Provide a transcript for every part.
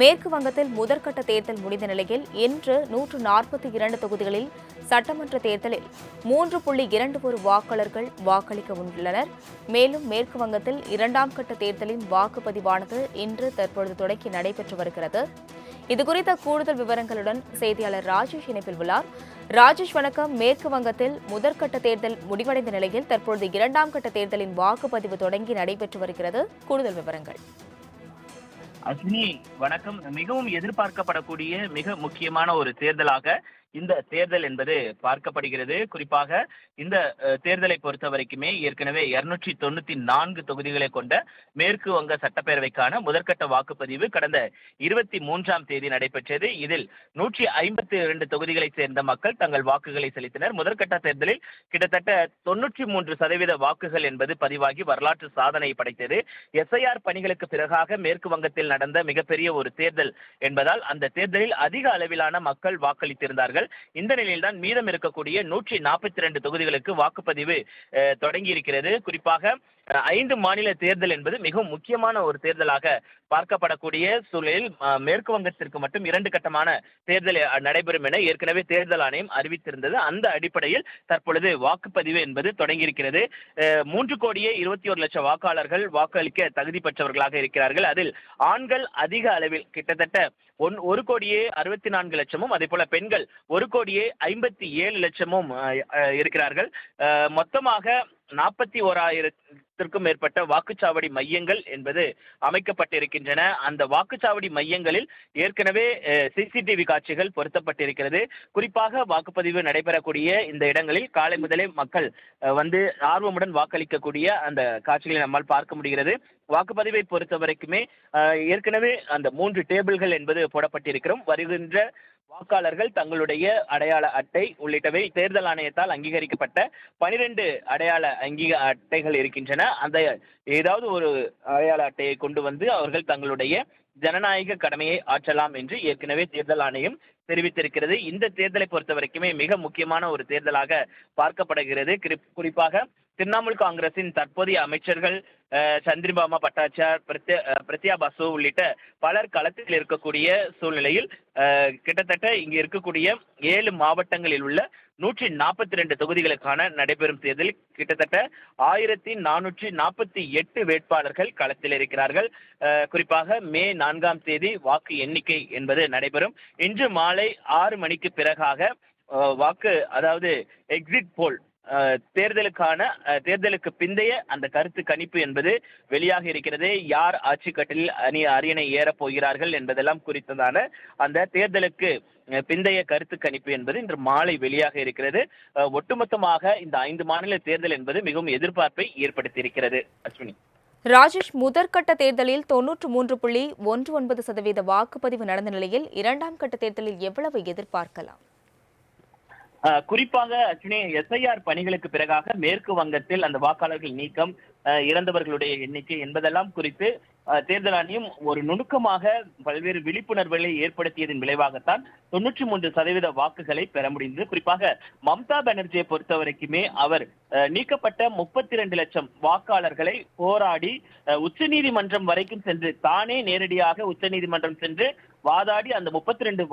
மேற்கு வங்கத்தில் முதற்கட்ட தேர்தல் முடிந்த நிலையில் இன்று 142 தொகுதிகளில் சட்டமன்ற தேர்தலில் 3.21 வாக்காளர்கள் வாக்களிக்க உள்ளனர். மேலும் மேற்கு வங்கத்தில் இரண்டாம் கட்ட தேர்தலின் வாக்குப்பதிவானது இன்று தற்பொழுது தொடங்கி நடைபெற்று வருகிறது. இதுகுறித்த கூடுதல் விவரங்களுடன் செய்தியாளர் ராஜேஷ் இணைப்பில் உள்ளார். ராஜேஷ் வணக்கம். மேற்கு வங்கத்தில் முதற்கட்ட தேர்தல் முடிவடைந்த நிலையில் தற்பொழுது இரண்டாம் கட்ட தேர்தலின் வாக்குப்பதிவு தொடங்கி நடைபெற்று வருகிறது. கூடுதல் விவரங்கள். அஸ்வினி வணக்கம். மிகவும் எதிர்பார்க்கப்படக்கூடிய மிக முக்கியமான ஒரு தேர்தலாக இந்த தேர்தல் என்பது பார்க்கப்படுகிறது. குறிப்பாக இந்த தேர்தலை பொறுத்த வரைக்குமே ஏற்கனவே 294 தொகுதிகளை கொண்ட மேற்கு வங்க சட்டப்பேரவைக்கான முதற்கட்ட வாக்குப்பதிவு கடந்த 23ஆம் தேதி நடைபெற்றது. இதில் 152 தொகுதிகளை சேர்ந்த மக்கள் தங்கள் வாக்குகளை செலுத்தினர். முதற்கட்ட தேர்தலில் கிட்டத்தட்ட 93% வாக்குகள் என்பது பதிவாகி வரலாற்று சாதனை படைத்தது. எஸ்ஐஆர் பணிகளுக்கு பிறகாக மேற்கு வங்கத்தில் நடந்த மிகப்பெரிய ஒரு தேர்தல் என்பதால் அந்த தேர்தலில் அதிக அளவிலான மக்கள் வாக்களித்திருந்தார்கள். இந்த நிலையில்தான் மீதம் இருக்கக்கூடிய 142 தொகுதிகளுக்கு வாக்குப்பதிவு தொடங்கி இருக்கிறது. குறிப்பாக 5 மாநில தேர்தல் என்பது மிகவும் முக்கியமான ஒரு தேர்தலாக பார்க்கப்படக்கூடிய சூழலில் மேற்கு வங்கத்திற்கு மட்டும் 2 கட்டமான தேர்தல் நடைபெறும் என ஏற்கனவே தேர்தல் ஆணையம் அறிவித்திருந்தது. அந்த அடிப்படையில் தற்பொழுது வாக்குப்பதிவு என்பது தொடங்கியிருக்கிறது. 3,21,00,000 வாக்காளர்கள் வாக்களிக்க தகுதி பெற்றவர்களாக இருக்கிறார்கள். அதில் ஆண்கள் அதிக அளவில் கிட்டத்தட்ட 1,64,00,000 அதே போல பெண்கள் 1,57,00,000 இருக்கிறார்கள். மொத்தமாக 41,000த்திற்கும் மேற்பட்ட வாக்குச்சாவடி மையங்கள் என்பது அமைக்கப்பட்டிருக்கின்றன. அந்த வாக்குச்சாவடி மையங்களில் ஏற்கனவே சிசிடிவி காட்சிகள் பொருத்தப்பட்டிருக்கிறது. குறிப்பாக வாக்குப்பதிவு நடைபெறக்கூடிய இந்த இடங்களில் காலை முதலே மக்கள் வந்து ஆர்வமுடன் வாக்களிக்கக்கூடிய அந்த காட்சிகளை நம்மால் பார்க்க முடிகிறது. வாக்குப்பதிவை பொறுத்த வரைக்குமே ஏற்கனவே அந்த 3 டேபிள்கள் என்பது போடப்பட்டிருக்கிறோம். வருகின்ற வாக்காளர்கள் தங்களுடைய அடையாள அட்டை உள்ளிட்டவை தேர்தல் ஆணையத்தால் அங்கீகரிக்கப்பட்ட 12 அடையாள அட்டைகள் இருக்கின்றன. அந்த ஏதாவது ஒரு அடையாள அட்டையை கொண்டு வந்து அவர்கள் தங்களுடைய ஜனநாயக கடமையை ஆற்றலாம் என்று ஏற்கனவே தேர்தல் ஆணையம் தெரிவித்திருக்கிறது. இந்த தேர்தலை பொறுத்த வரைக்குமே மிக முக்கியமான ஒரு தேர்தலாக பார்க்கப்படுகிறது. குறிப்பாக திரிணாமுல் காங்கிரசின் தற்போதைய அமைச்சர்கள் சந்திரபாபு பட்டாச்சார், பிரத்யா பாசு உள்ளிட்ட பலர் களத்தில் இருக்கக்கூடிய சூழ்நிலையில் கிட்டத்தட்ட இங்கு இருக்கக்கூடிய 7 மாவட்டங்களில் உள்ள 142 தொகுதிகளுக்கான நடைபெறும் தேர்தலில் கிட்டத்தட்ட 1448 வேட்பாளர்கள் களத்தில் இருக்கிறார்கள். குறிப்பாக மே 4ஆம் தேதி வாக்கு எண்ணிக்கை என்பது நடைபெறும். இன்று மாலை 6 மணிக்கு பிறகாக அதாவது எக்ஸிட் போல் தேர்தலுக்கு பிந்தைய அந்த கருத்து கணிப்பு என்பது வெளியாக இருக்கிறது. யார் ஆட்சி கட்டிலில் அரியணை ஏறப் போகிறார்கள் என்பதெல்லாம் குறித்ததான அந்த தேர்தலுக்கு பிந்தைய கருத்து கணிப்பு என்பது இன்று மாலை வெளியாக இருக்கிறது. ஒட்டுமொத்தமாக இந்த 5 மாநில தேர்தல் என்பது மிகவும் எதிர்பார்ப்பை ஏற்படுத்தியிருக்கிறது. அஸ்வினி. ராஜேஷ், முதற்கட்ட தேர்தலில் 93.19% வாக்குப்பதிவு நடந்த நிலையில் இரண்டாம் கட்ட தேர்தலில் எவ்வளவு எதிர்பார்க்கலாம்? குறிப்பாக எஸ்ஐஆர் பணிகளுக்கு பிறகாக மேற்கு வங்கத்தில் அந்த வாக்காளர்கள் நீக்கம், இறந்தவர்களுடைய எண்ணிக்கை என்பதெல்லாம் குறித்து தேர்தல் ஆணையம் ஒரு நுணுக்கமாக பல்வேறு விழிப்புணர்வுகளை ஏற்படுத்தியதன் விளைவாகத்தான் 93% வாக்குகளை பெற முடிந்தது. குறிப்பாக மம்தா பானர்ஜியை பொறுத்த வரைக்குமே அவர் நீக்கப்பட்ட 32 லட்சம் வாக்காளர்களை போராடி உச்சநீதிமன்றம் வரைக்கும் சென்று தானே நேரடியாக உச்சநீதிமன்றம் சென்று வாதாடி அந்த 32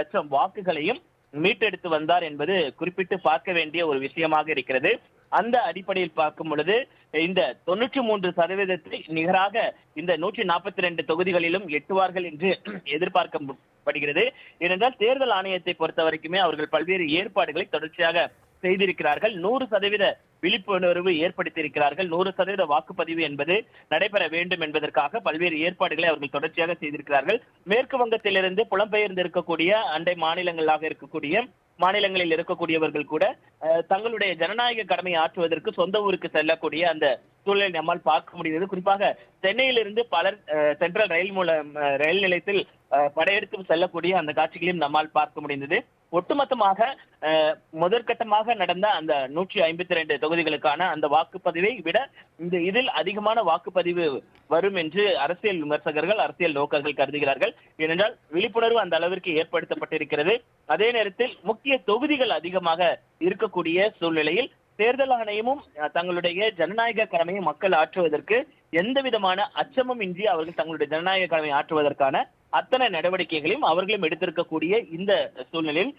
லட்சம் வாக்குகளையும் மீட்டெடுத்து வந்தார் என்பது குறிப்பிட்டு பார்க்க வேண்டிய ஒரு விஷயமாக இருக்கிறது. அந்த அடிப்படையில் பார்க்கும் பொழுது இந்த 93% நிகராக இந்த 142 தொகுதிகளிலும் எட்டுவார்கள் என்று எதிர்பார்க்கப்படுகிறது. ஏனென்றால் தேர்தல் ஆணையத்தை பொறுத்த வரைக்குமே அவர்கள் பல்வேறு ஏற்பாடுகளை தொடர்ச்சியாக செய்திருக்கிறார்கள். 100% விழிப்புணர்வு ஏற்படுத்தியிருக்கிறார்கள். 100% வாக்குப்பதிவு என்பது நடைபெற வேண்டும் என்பதற்காக பல்வேறு ஏற்பாடுகளை அவர்கள் தொடர்ச்சியாக செய்திருக்கிறார்கள். மேற்கு வங்கத்திலிருந்து புலம்பெயர்ந்து இருக்கக்கூடிய அண்டை மாநிலங்களாக இருக்கக்கூடிய மாநிலங்களில் இருக்கக்கூடியவர்கள் கூட தங்களுடைய ஜனநாயக கடமை ஆற்றுவதற்கு சொந்த ஊருக்கு செல்லக்கூடிய அந்த சூழலை நம்மால் பார்க்க முடிகிறது. குறிப்பாக சென்னையிலிருந்து பலர் சென்ட்ரல் ரயில் நிலையத்தில் படையெடுத்து செல்லக்கூடிய அந்த காட்சிகளையும் நம்மால் பார்க்க முடிந்தது. ஒட்டுமொத்தமாக முதற்கட்டமாக நடந்த அந்த 152 தொகுதிகளுக்கான அந்த வாக்குப்பதிவை விட இதில் அதிகமான வாக்குப்பதிவு வரும் என்று அரசியல் விமர்சகர்கள், அரசியல் நோக்கர்கள் கருதுகிறார்கள். ஏனென்றால் விழிப்புணர்வு அந்த அளவிற்கு ஏற்படுத்தப்பட்டிருக்கிறது. அதே நேரத்தில் முக்கிய தொகுதிகள் அதிகமாக இருக்கக்கூடிய சூழ்நிலையில் தேர்தல் ஆணையமும் தங்களுடைய ஜனநாயக கடமையை மக்கள் ஆற்றுவதற்கு எந்த விதமான அச்சமும் இன்றி அவர்கள் தங்களுடைய ஜனநாயக கடமை ஆற்றுவதற்கான அத்தனை நடவடிக்கைகளையும் அவர்களும் எடுத்திருக்கக்கூடிய இந்த சூழ்நிலையில்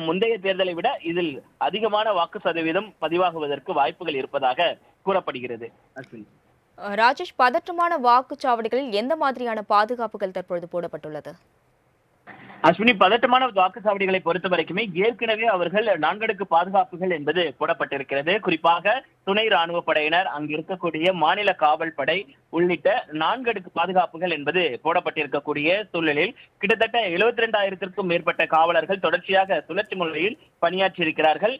முந்தைய தேர்தலை விட இதில் அதிகமான வாக்கு சதவீதம் பதிவாகுவதற்கு வாய்ப்புகள் இருப்பதாக கூறப்படுகிறது. ராஜேஷ், பதற்றமான வாக்குச்சாவடிகளில் எந்த மாதிரியான பாதுகாப்புகள் தற்பொழுது போடப்பட்டுள்ளது? அஸ்வினி, பதட்டமான வாக்குச்சாவடிகளை பொறுத்த வரைக்குமே ஏற்கனவே அவர்கள் 4 அடுக்கு பாதுகாப்புகள் என்பது போடப்பட்டிருக்கிறது. குறிப்பாக துணை ராணுவ படையினர், அங்கு இருக்கக்கூடிய மாநில காவல் படை உள்ளிட்ட 4 அடுக்கு பாதுகாப்புகள் என்பது போடப்பட்டிருக்கக்கூடிய சூழலில் கிட்டத்தட்ட 72,000க்கும் மேற்பட்ட காவலர்கள் தொடர்ச்சியாக சுழற்சி முறையில் பணியாற்றியிருக்கிறார்கள்.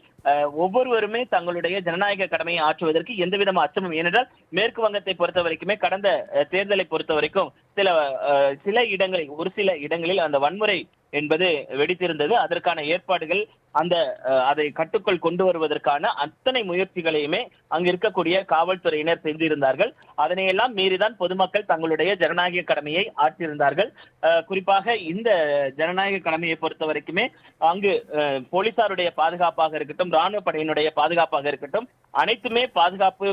ஒவ்வொருவருமே தங்களுடைய ஜனநாயக கடமையை ஆற்றுவதற்கு எந்தவிதமான அச்சமும், ஏனென்றால் மேற்கு வங்கத்தை பொறுத்த வரைக்குமே கடந்த தேர்தலை பொறுத்த வரைக்கும் சில இடங்களில், ஒரு சில இடங்களில் அந்த வன்முறை என்பது வெடித்திருந்தது. அதற்கான ஏற்பாடுகள், அதை கட்டுக்குள் கொண்டு வருவதற்கான அத்தனை முயற்சிகளையுமே அங்கு இருக்கக்கூடிய காவல்துறையினர் செய்திருந்தார்கள். அதனையெல்லாம் மீறிதான் பொதுமக்கள் தங்களுடைய ஜனநாயக கடமையை ஆற்றியிருந்தார்கள். குறிப்பாக இந்த ஜனநாயக கடமையை பொறுத்த வரைக்குமே அங்கு போலீசாருடைய பாதுகாப்பாக இருக்கட்டும், ராணுவ படையினுடைய பாதுகாப்பாக இருக்கட்டும், அனைத்துமே பாதுகாப்பு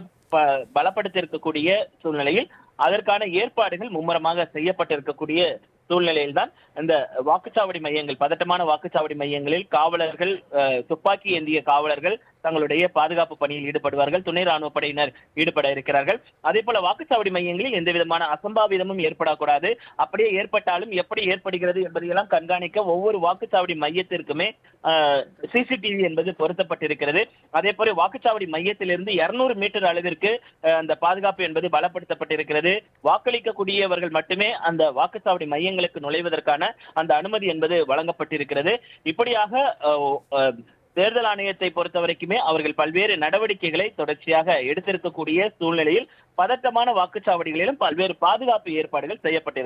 பலப்படுத்தியிருக்கக்கூடிய சூழ்நிலையில் அதற்கான ஏற்பாடுகள் மும்முரமாக செய்யப்பட்டிருக்கக்கூடிய சூழ்நிலையில்தான் இந்த வாக்குச்சாவடி மையங்கள், பதட்டமான வாக்குச்சாவடி மையங்களில் காவலர்கள், துப்பாக்கி ஏந்திய காவலர்கள் தங்களுடைய பாதுகாப்பு பணியில் ஈடுபடுவார்கள். துணை ராணுவ படையினர் ஈடுபட இருக்கிறார்கள். அதே போல வாக்குச்சாவடி மையங்களில் எந்த விதமான அசம்பாவிதமும் ஏற்படக்கூடாது. அப்படியே ஏற்பட்டாலும் எப்படி ஏற்படுகிறது என்பதையெல்லாம் கண்காணிக்க ஒவ்வொரு வாக்குச்சாவடி மையத்திற்குமே சிசிடிவி என்பது பொருத்தப்பட்டிருக்கிறது. அதே போல வாக்குச்சாவடி மையத்திலிருந்து 200 மீட்டர் அளவிற்கு அந்த பாதுகாப்பு என்பது பலப்படுத்தப்பட்டிருக்கிறது. வாக்களிக்கக்கூடியவர்கள் மட்டுமே அந்த வாக்குச்சாவடி மையங்களுக்கு நுழைவதற்கான அந்த அனுமதி என்பது வழங்கப்பட்டிருக்கிறது. இப்படியாக தேர்தல் ஆணையத்தை பொறுத்த வரைக்குமே அவர்கள் பல்வேறு நடவடிக்கைகளை தொடர்ச்சியாக எடுத்திருக்கக்கூடிய சூழ்நிலையில் பதட்டமான வாக்குச்சாவடிகளிலும் பல்வேறு பாதுகாப்பு ஏற்பாடுகள் செய்யப்பட்டிருக்கிறது.